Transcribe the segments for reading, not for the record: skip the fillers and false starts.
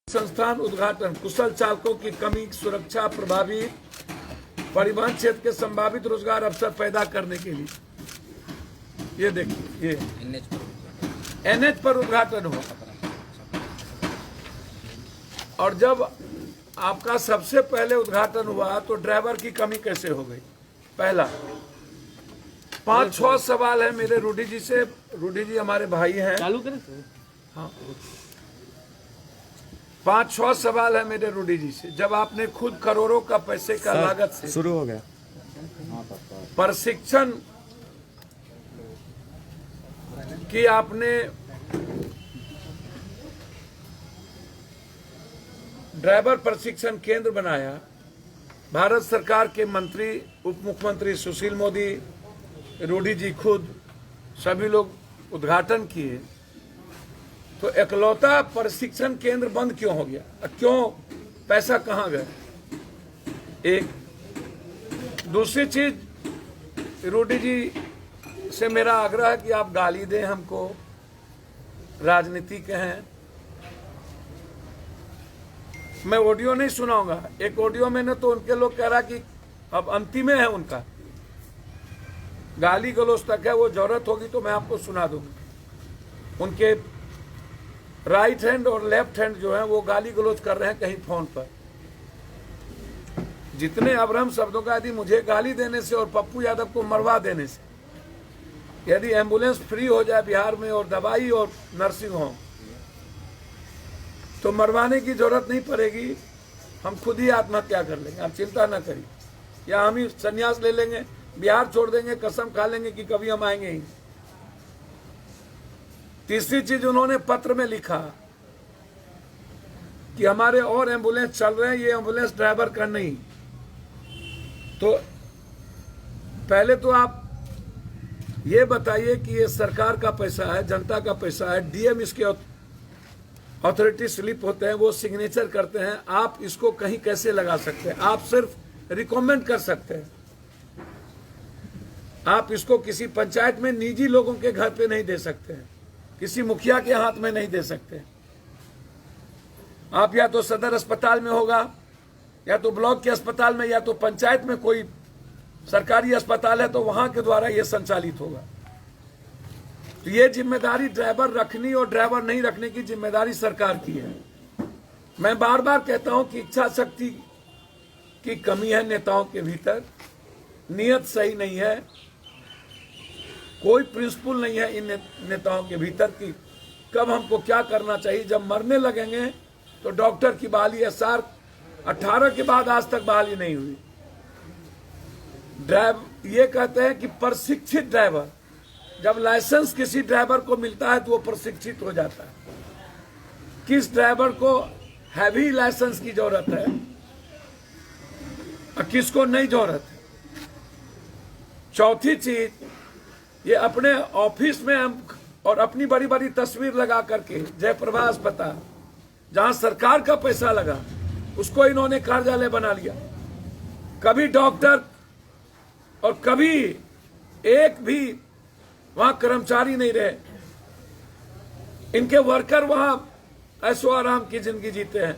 संस्थान उद्घाटन, कुशल चालकों की कमी, सुरक्षा प्रभावी परिवहन क्षेत्र के संभावित रोजगार अवसर पैदा करने के लिए। ये देखिए, ये एनएच पर उद्घाटन हो। और जब आपका सबसे पहले उद्घाटन हुआ तो ड्राइवर की कमी कैसे हो गई? पहला 5-6 सवाल है मेरे रूडी जी से। रूडी जी हमारे भाई हैं। चालू करें? हाँ, 5-6 सवाल है मेरे रूडी जी से। जब आपने खुद करोड़ों का पैसे का लागत से शुरू हो गया प्रशिक्षण की, आपने ड्राइवर प्रशिक्षण केंद्र बनाया, भारत सरकार के मंत्री, उप मुख्यमंत्री सुशील मोदी, रूडी जी खुद, सभी लोग उद्घाटन किए, तो एकलौता प्रशिक्षण केंद्र बंद क्यों हो गया? क्यों? पैसा कहाँ गया? एक दूसरी चीज, रूडी जी से मेरा आग्रह है कि आप गाली दें हमको, राजनीतिक हैं। मैं ऑडियो नहीं सुनाऊंगा। एक ऑडियो में तो उनके लोग कह रहा कि अब अंतिम है उनका, गाली गलौज तक है, वो जरूरत होगी तो मैं आपको सुना दूंगा। उनके राइट हैंड और लेफ्ट हैंड जो है वो गाली गलौज कर रहे हैं कहीं फोन पर। जितने अब्रहम शब्दों का, यदि मुझे गाली देने से और पप्पू यादव को मरवा देने से, यदि एम्बुलेंस फ्री हो जाए बिहार में और दवाई और नर्सिंग होम, तो मरवाने की जरूरत नहीं पड़ेगी। हम खुद ही आत्महत्या कर लेंगे, आप चिंता न करिए। या हम ही संन्यास ले लेंगे, बिहार छोड़ देंगे, कसम खा लेंगे कि कभी हम आएंगे ही। तीसरी चीज, उन्होंने पत्र में लिखा कि हमारे और एम्बुलेंस चल रहे हैं, ये एम्बुलेंस ड्राइवर का नहीं। तो पहले तो आप ये बताइए कि ये सरकार का पैसा है, जनता का पैसा है, डीएम इसके अथॉरिटी स्लिप होते हैं, वो सिग्नेचर करते हैं। आप इसको कहीं कैसे लगा सकते हैं? आप सिर्फ रिकमेंड कर सकते हैं। आप इसको किसी पंचायत में निजी लोगों के घर पे नहीं दे सकते हैं, किसी मुखिया के हाथ में नहीं दे सकते। आप या तो सदर अस्पताल में होगा, या तो ब्लॉक के अस्पताल में, या तो पंचायत में कोई सरकारी अस्पताल है तो वहां के द्वारा यह संचालित होगा। तो ये जिम्मेदारी ड्राइवर रखनी और ड्राइवर नहीं रखने की जिम्मेदारी सरकार की है। मैं बार बार कहता हूं कि इच्छा शक्ति की कमी है नेताओं के भीतर, नियत सही नहीं है, कोई प्रिंसिपल नहीं है इन नेताओं के भीतर कि कब हमको क्या करना चाहिए। जब मरने लगेंगे तो डॉक्टर की बहाली SR 18 के बाद आज तक बहाली नहीं हुई। ये कहते हैं कि प्रशिक्षित ड्राइवर, जब लाइसेंस किसी ड्राइवर को मिलता है तो वो प्रशिक्षित हो जाता है। किस ड्राइवर को हैवी लाइसेंस की जरूरत है और किसको नहीं जरूरत है? चौथी चीज, ये अपने ऑफिस में और अपनी बड़ी बड़ी तस्वीर लगा करके जयप्रभा अस्पताल, जहां सरकार का पैसा लगा, उसको इन्होंने कार्यालय बना लिया। कभी डॉक्टर और कभी एक भी वहां कर्मचारी नहीं रहे। इनके वर्कर वहां ऐशो आराम की जिंदगी जीते हैं।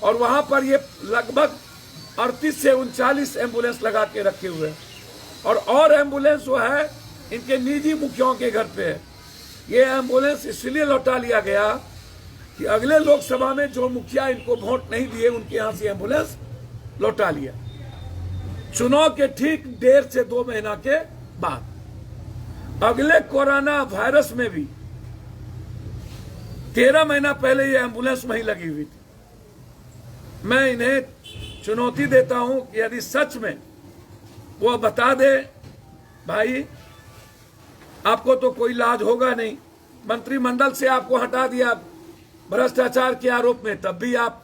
और वहां पर ये लगभग 38 से 39 एम्बुलेंस लगा के रखे हुए हैं। और एम्बुलेंस जो है इनके निजी मुखियाओं के घर पे है। ये एम्बुलेंस इसलिए लौटा लिया गया कि अगले लोकसभा में जो मुखिया इनको वोट नहीं दिए, उनके यहां से एम्बुलेंस लौटा लिया। चुनाव के ठीक 1.5 से 2 महीना के बाद, अगले कोरोना वायरस में भी 13 महीना पहले ये एम्बुलेंस वहीं लगी हुई थी। मैं इन्हें चुनौती देता हूं कि यदि सच में वो बता दे, भाई आपको तो कोई लाज होगा नहीं, मंत्रिमंडल से आपको हटा दिया भ्रष्टाचार के आरोप में, तब भी आप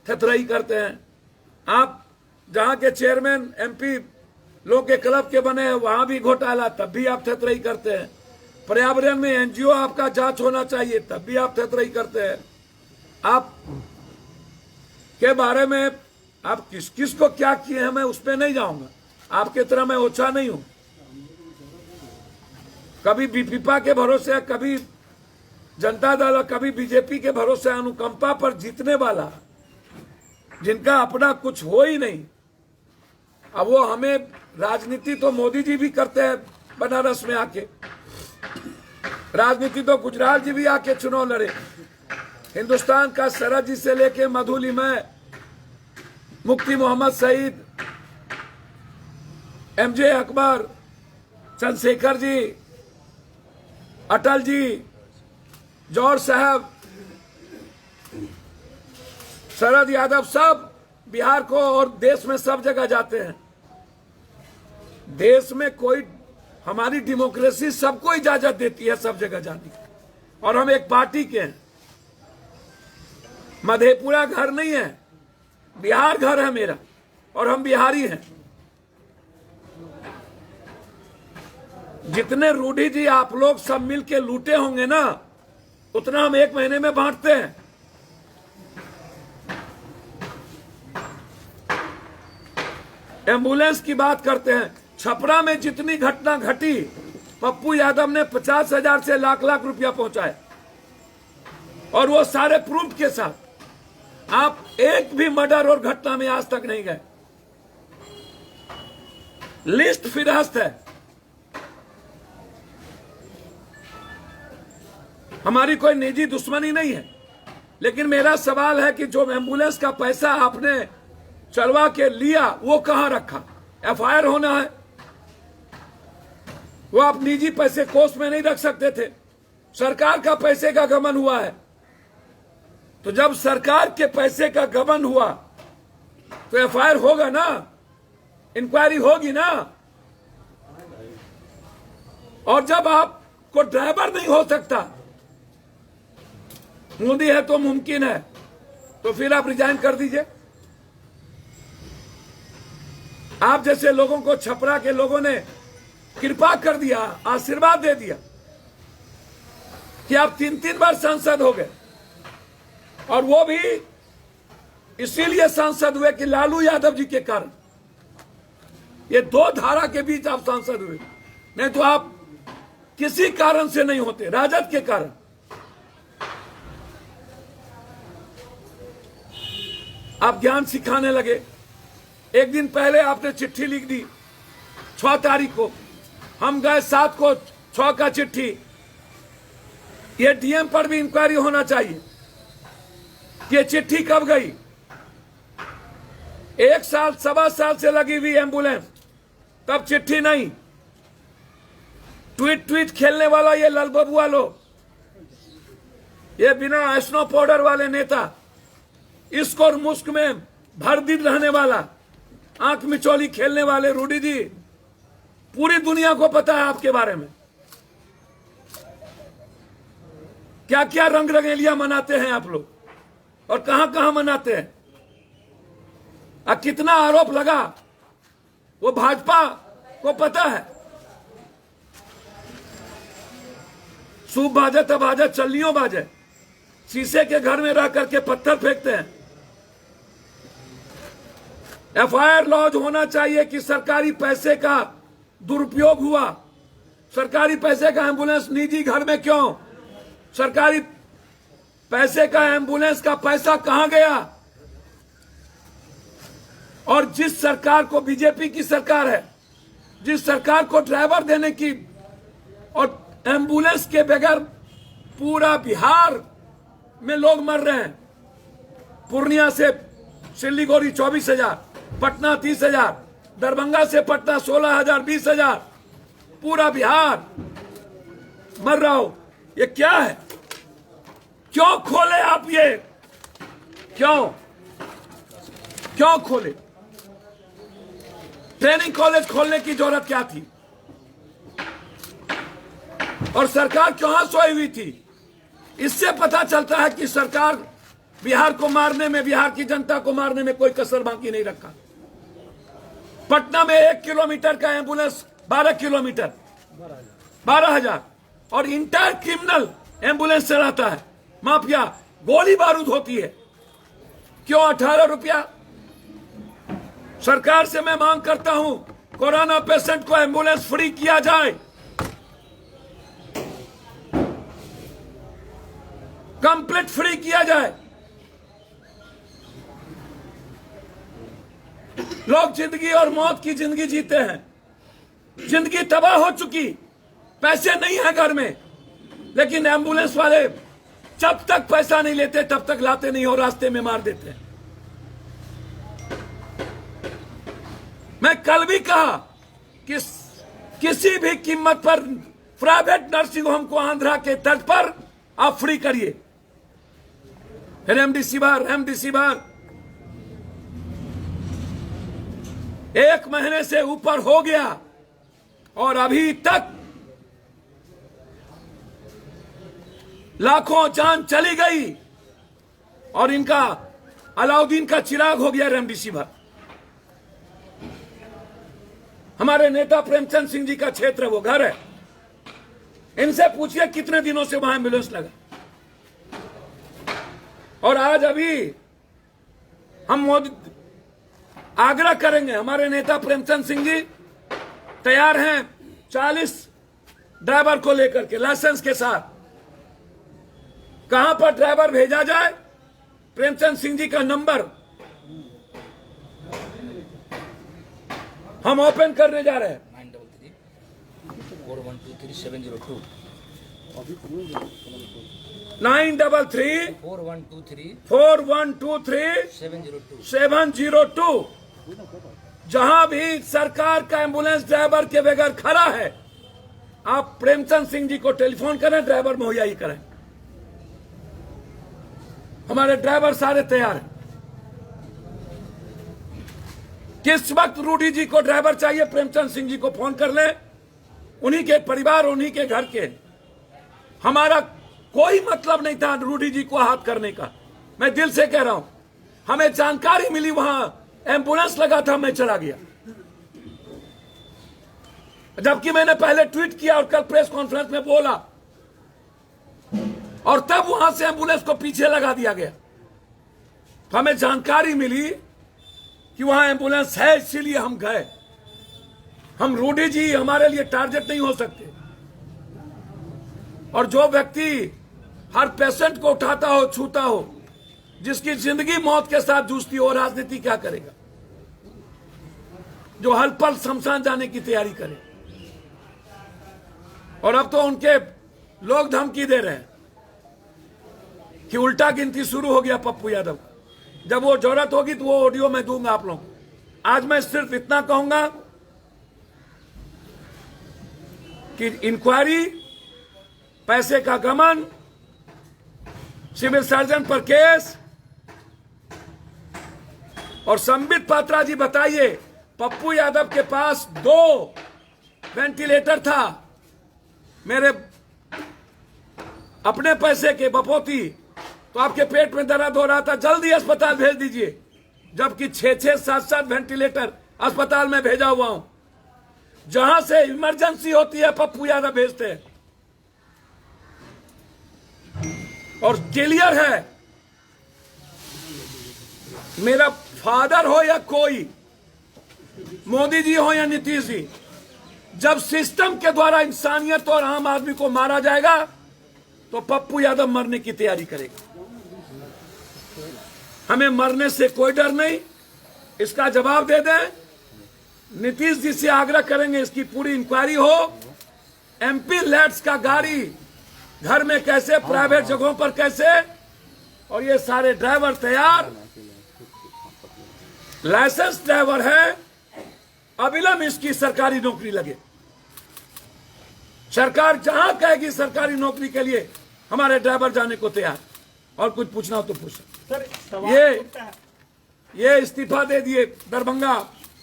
थथरई करते हैं। आप जहां के चेयरमैन MP लोग के क्लब के बने हैं, वहां भी घोटाला, तब भी आप थथरई करते हैं। पर्यावरण में NGO आपका जांच होना चाहिए, तब भी आप थथरई करते हैं। आप के बारे में आप किस किस को क्या किए हैं मैं उस पर नहीं जाऊंगा, आपके तरह मैं ओछा नहीं हूं। कभी बीपीपा के भरोसे, कभी जनता दल और कभी बीजेपी के भरोसे अनुकंपा पर जीतने वाला, जिनका अपना कुछ हो ही नहीं। अब वो हमें राजनीति तो मोदी जी भी करते हैं बनारस में आके, राजनीति तो गुजराल जी भी आके चुनाव लड़े। हिंदुस्तान का शरद जी से लेके मधुलिमय, मुफ्ती मोहम्मद सईद, एमजे अकबर, चंद्रशेखर जी, अटल जी, जौहर साहब, शरद यादव, सब बिहार को और देश में सब जगह जाते हैं। देश में कोई, हमारी डेमोक्रेसी सबको इजाजत देती है सब जगह जाने की, और हम एक पार्टी के हैं। मधेपुरा घर नहीं है, बिहार घर है मेरा, और हम बिहारी हैं। जितने रूढ़ी जी आप लोग सब मिलके लूटे होंगे ना, उतना हम एक महीने में बांटते हैं। एम्बुलेंस की बात करते हैं, छपरा में जितनी घटना घटी, पप्पू यादव ने 50,000 से लाख लाख रुपया पहुंचाए, और वो सारे प्रूफ के साथ। आप एक भी मर्डर और घटना में आज तक नहीं गए, लिस्ट फिरहस्त है। हमारी कोई निजी दुश्मनी नहीं है, लेकिन मेरा सवाल है कि जो एम्बुलेंस का पैसा आपने चलवा के लिया, वो कहां रखा? एफआईआर होना है, वो आप निजी पैसे कोष में नहीं रख सकते थे। सरकार का पैसे का गबन हुआ है, तो जब सरकार के पैसे का गबन हुआ तो एफआईआर होगा ना, इंक्वायरी होगी ना। और जब आपको ड्राइवर नहीं हो सकता, मोदी है तो मुमकिन है, तो फिर आप रिजाइन कर दीजिए। आप जैसे लोगों को छपरा के लोगों ने कृपा कर दिया, आशीर्वाद दे दिया कि आप 3-3 बार सांसद हो गए, और वो भी इसीलिए सांसद हुए कि लालू यादव जी के कारण। ये दो धारा के बीच आप सांसद हुए, नहीं तो आप किसी कारण से नहीं होते, राजद के कारण। आप ज्ञान सिखाने लगे। एक दिन पहले आपने चिट्ठी लिख दी 6 तारीख को, हम गए 7 को 6 का चिट्ठी। ये डीएम पर भी इंक्वायरी होना चाहिए, ये चिट्ठी कब गई? 1 साल 1.25 साल से लगी हुई एम्बुलेंस, तब चिट्ठी नहीं। ट्वीट खेलने वाला ये ललबबुआ लोग, ये बिना स्नो पाउडर वाले नेता, इश्क और मुस्क में भर दिन रहने वाला, आंख मिचौली खेलने वाले रूडी जी, पूरी दुनिया को पता है आपके बारे में क्या क्या रंग रंगेलियां मनाते हैं आप लोग, और कहां कहां मनाते हैं। कितना आरोप लगा, वो भाजपा को पता है। सूप बाजे तब बाजे, चलनियों बाजे, शीशे के घर में रह करके पत्थर फेंकते हैं। एफआईआर लॉन्च होना चाहिए कि सरकारी पैसे का दुरुपयोग हुआ। सरकारी पैसे का एम्बुलेंस निजी घर में क्यों? सरकारी पैसे का एम्बुलेंस का पैसा कहां गया? और जिस सरकार को, बीजेपी की सरकार है, जिस सरकार को ड्राइवर देने की और एम्बुलेंस के बगैर पूरा बिहार में लोग मर रहे हैं। पूर्णिया से सिलीगुड़ी 24,000, पटना 30,000, दरभंगा से पटना 16,000, 20,000, पूरा बिहार मर रहा हो। ये क्या है? क्यों खोले आप ये? क्यों खोले? ट्रेनिंग कॉलेज खोलने की जरूरत क्या थी? और सरकार कहां सोई हुई थी? इससे पता चलता है कि सरकार बिहार को मारने में, बिहार की जनता को मारने में कोई कसर बाकी नहीं रखा। पटना में 1 किलोमीटर का एम्बुलेंस 12 किलोमीटर, 12,000, और इंटायर क्रिमिनल एम्बुलेंस चलाता है, माफिया, गोली बारूद होती है। क्यों 18 रुपया? सरकार से मैं मांग करता हूं, कोरोना पेशेंट को एम्बुलेंस फ्री किया जाए। कंप्लीट फ्री किया जाए। लोग जिंदगी और मौत की जिंदगी जीते हैं, जिंदगी तबाह हो चुकी, पैसे नहीं है घर में, लेकिन एम्बुलेंस वाले जब तक पैसा नहीं लेते तब तक लाते नहीं और रास्ते में मार देते हैं। मैं कल भी कहा कि किसी भी कीमत पर प्राइवेट नर्सिंग होम को आंध्रा के तट पर आप फ्री करिए। रेमडेसिविर 1 महीने से ऊपर हो गया और अभी तक लाखों जान चली गई और इनका अलाउद्दीन का चिराग हो गया रेमडेसिविर। हमारे नेता प्रेमचंद सिंह जी का क्षेत्र वो घर है, इनसे पूछिए कितने दिनों से वहां एम्बुलेंस लगा। और आज अभी हम मोदी आग्रह करेंगे, हमारे नेता प्रेमचंद सिंह जी तैयार हैं 40 ड्राइवर को लेकर के लाइसेंस के साथ। कहां पर ड्राइवर भेजा जाए, प्रेमचंद सिंह जी का नंबर हम ओपन करने जा रहे हैं। 934123 9334123 702। जहां भी सरकार का एम्बुलेंस ड्राइवर के बगैर खड़ा है, आप प्रेमचंद सिंह जी को टेलीफोन करें, ड्राइवर मुहैया ही करें। हमारे ड्राइवर सारे तैयार हैं। किस वक्त रूडी जी को ड्राइवर चाहिए, प्रेमचंद सिंह जी को फोन कर ले, उन्हीं के परिवार, उन्हीं के घर के। हमारा कोई मतलब नहीं था रूडी जी को हाथ करने का, मैं दिल से कह रहा हूं। हमें जानकारी मिली वहां एम्बुलेंस लगा था, मैं चला गया, जबकि मैंने पहले ट्वीट किया और कल प्रेस कॉन्फ्रेंस में बोला, और तब वहां से एम्बुलेंस को पीछे लगा दिया गया। तो हमें जानकारी मिली कि वहां एम्बुलेंस है, इसीलिए हम गए। हम रूडी जी हमारे लिए टारगेट नहीं हो सकते। और जो व्यक्ति हर पेशेंट को उठाता हो, छूता हो, जिसकी जिंदगी मौत के साथ जूझती हो, राजनीति क्या करेगा? जो हर पल शमशान जाने की तैयारी करे। और अब तो उनके लोग धमकी दे रहे हैं कि उल्टा गिनती शुरू हो गया पप्पू यादव का। जब वो जरूरत होगी तो वो ऑडियो मैं दूंगा आप लोगों को। आज मैं सिर्फ इतना कहूंगा कि इंक्वायरी, पैसे का गमन, सिविल सर्जन पर केस। और संबित पात्रा जी बताइए, पप्पू यादव के पास 2 वेंटिलेटर था, मेरे अपने पैसे के बपोती, तो आपके पेट में दर्द हो रहा था, जल्दी अस्पताल भेज दीजिए। जबकि 6-6, 7-7 वेंटिलेटर अस्पताल में भेजा हुआ हूं। जहां से इमरजेंसी होती है पप्पू यादव भेजते हैं। और क्लियर है, मेरा फादर हो या कोई, मोदी जी हो या नीतीश जी, जब सिस्टम के द्वारा इंसानियत और आम आदमी को मारा जाएगा तो पप्पू यादव मरने की तैयारी करेगा। हमें मरने से कोई डर नहीं, इसका जवाब दे दें। नीतीश जी से आग्रह करेंगे इसकी पूरी इंक्वायरी हो। एमपी लैट्स का गाड़ी घर में कैसे, प्राइवेट जगहों पर कैसे, और ये सारे ड्राइवर तैयार, लाइसेंस ड्राइवर है, अविलंब इसकी सरकारी नौकरी लगे। सरकार जहां कहेगी सरकारी नौकरी के लिए हमारे ड्राइवर जाने को तैयार। और कुछ पूछना हो तो पूछो। ये इस्तीफा दे दिए दरभंगा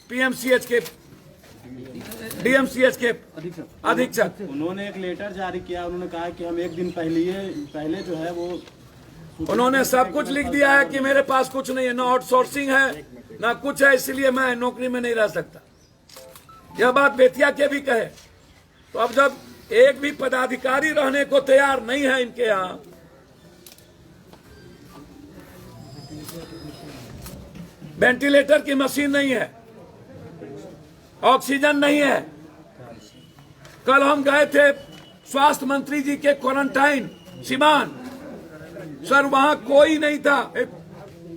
पीएमसीएच के, डीएमसीएच के अधीक्षक। उन्होंने एक लेटर जारी किया, उन्होंने कहा कि हम 1 दिन पहले जो है वो, उन्होंने सब कुछ लिख दिया है कि मेरे पास कुछ नहीं है, ना आउटसोर्सिंग है ना कुछ है, इसलिए मैं नौकरी में नहीं रह सकता। यह बात बेतिया के भी कहे। तो अब जब एक भी पदाधिकारी रहने को तैयार नहीं है इनके यहां, वेंटिलेटर की मशीन नहीं है, ऑक्सीजन नहीं है। कल हम गए थे स्वास्थ्य मंत्री जी के क्वारंटाइन सिवान, सर वहां कोई नहीं था,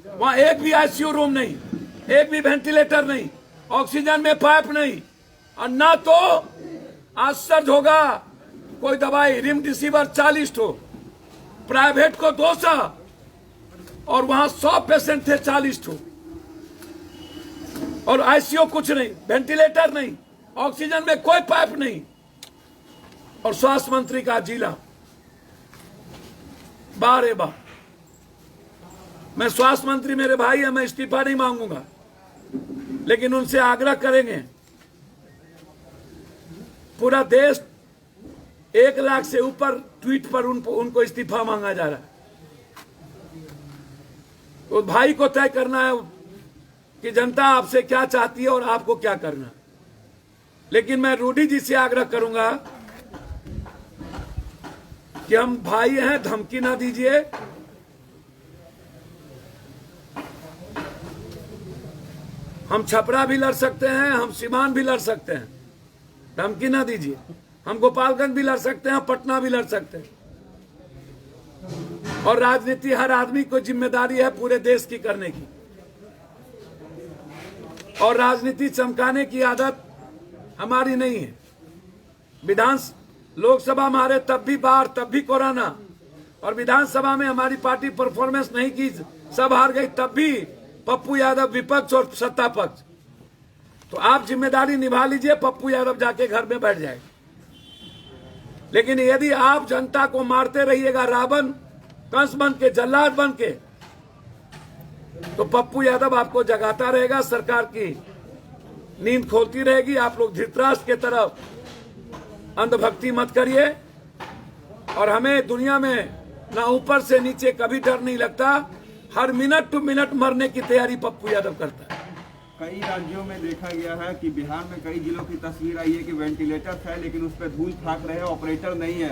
वहां एक भी आईसीयू रूम नहीं, एक भी वेंटिलेटर नहीं, ऑक्सीजन में पाइप नहीं, और ना तो आश्चर्य होगा कोई दवाई रेमडेसिविर 40 ठो, प्राइवेट को 200, और वहां 100 पेशेंट थे 40 ठो, और आईसीयू कुछ नहीं, वेंटिलेटर नहीं, ऑक्सीजन में कोई पाइप नहीं, और स्वास्थ्य मंत्री का जिला। बारे बार मैं स्वास्थ्य मंत्री मेरे भाई है, मैं इस्तीफा नहीं मांगूंगा, लेकिन उनसे आग्रह करेंगे, पूरा देश 1 लाख से ऊपर ट्वीट पर उनको इस्तीफा मांगा जा रहा है। तो भाई को तय करना है कि जनता आपसे क्या चाहती है और आपको क्या करना। लेकिन मैं रूडी जी से आग्रह करूंगा कि हम भाई हैं, धमकी ना दीजिए। हम छपरा भी लड़ सकते हैं, हम सीवान भी लड़ सकते हैं, धमकी ना दीजिए। हम गोपालगंज भी लड़ सकते हैं, पटना भी लड़ सकते हैं। और राजनीति हर आदमी को जिम्मेदारी है पूरे देश की करने की, और राजनीति चमकाने की आदत हमारी नहीं है। लोकसभा में हारे तब भी बाढ़, तब भी कोरोना, और विधानसभा में हमारी पार्टी परफॉर्मेंस नहीं की, सब हार गई, तब भी पप्पू यादव विपक्ष और सत्ता पक्ष। तो आप जिम्मेदारी निभा लीजिए, पप्पू यादव जाके घर में बैठ जाए। लेकिन यदि आप जनता को मारते रहिएगा रावण कंस बन के, जल्लाद बन के, तो पप्पू यादव आपको जगाता रहेगा, सरकार की नींद खोलती रहेगी। आप लोग धृतराष्ट्र के तरफ अंधभक्ति मत करिए। और हमें दुनिया में ना ऊपर से नीचे कभी डर नहीं लगता, हर मिनट टू मिनट मरने की तैयारी पप्पू यादव करता है। कई राज्यों में देखा गया है कि बिहार में कई जिलों की तस्वीर आई है कि वेंटिलेटर है लेकिन उस पर धूल फाक रहे हैं, ऑपरेटर नहीं है।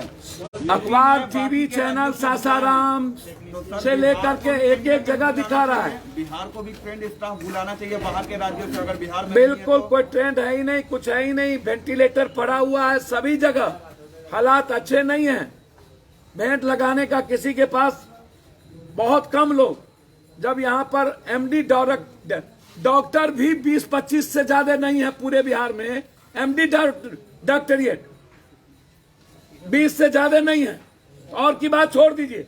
अखबार, टीवी चैनल सासाराम से लेकर के एक एक जगह दिखा रहा है। बिहार को भी ट्रेंड स्टाफ बुलाना चाहिए बाहर के राज्यों से, अगर बिहार में बिल्कुल कोई ट्रेंड है ही नहीं, कुछ है ही नहीं। वेंटिलेटर पड़ा हुआ है सभी जगह, हालात अच्छे नहीं है। बेड लगाने का किसी के पास बहुत कम लोग, जब यहाँ पर एमडी डॉक्टर भी 20-25 से ज्यादा नहीं है पूरे बिहार में। एमडी डॉक्टरेट 20 से ज्यादा नहीं है, और की बात छोड़ दीजिए।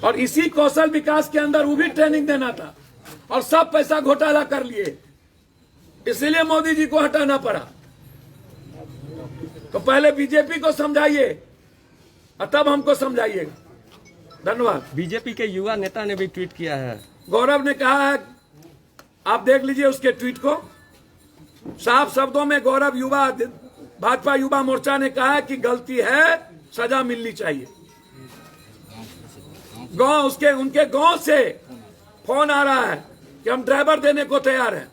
और इसी कौशल विकास के अंदर वो भी ट्रेनिंग देना था, और सब पैसा घोटाला कर लिए, इसीलिए मोदी जी को हटाना पड़ा। तो पहले बीजेपी को समझाइए और तब हमको समझाइएगा। धन्यवाद। बीजेपी के युवा नेता ने भी ट्वीट किया है, गौरव ने कहा है, आप देख लीजिए उसके ट्वीट को, साफ शब्दों में गौरव भाजपा युवा मोर्चा ने कहा है कि गलती है, सजा मिलनी चाहिए। उनके गांव से फोन आ रहा है कि हम ड्राइवर देने को तैयार हैं।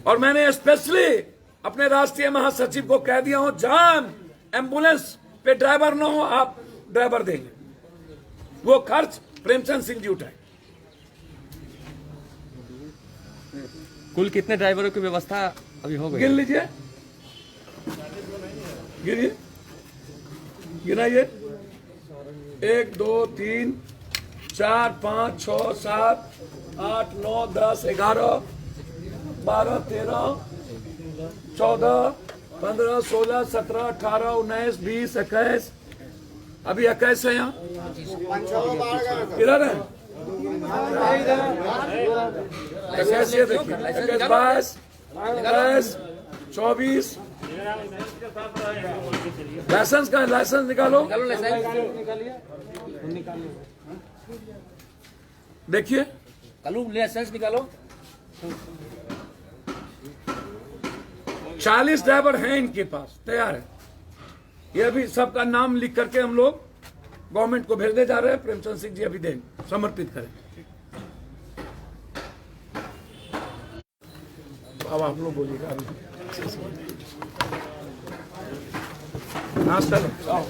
और मैंने स्पेशली अपने राष्ट्रीय महासचिव को कह दिया हूं, जहां एम्बुलेंस पे ड्राइवर न हो, आप ड्राइवर देंगे, वो खर्च प्रेमचंद सिंह जी उठाए। कुल कितने ड्राइवरों की व्यवस्था अभी हो गई? गिन लीजिए, गिनाइए। 1 2 3 4 5 6 7 8 9 10 11 12 13 14 15 16 17 18 19 20 21, अभी 21 है यहाँ। किधर है? 21 ये देखिए, 21 22 23 24। लाइसेंस का लाइसेंस निकालो, देखिए लाइसेंस निकालो। 40 ड्राइवर हैं इनके पास, तैयार है। ये अभी सबका नाम लिख करके हम लोग गवर्नमेंट को भेजने जा रहे हैं। प्रेमचंद सिंह जी अभी देंगे, समर्पित करें। अब आप लोग बोलिएगा। नाश्ता लो, आओ।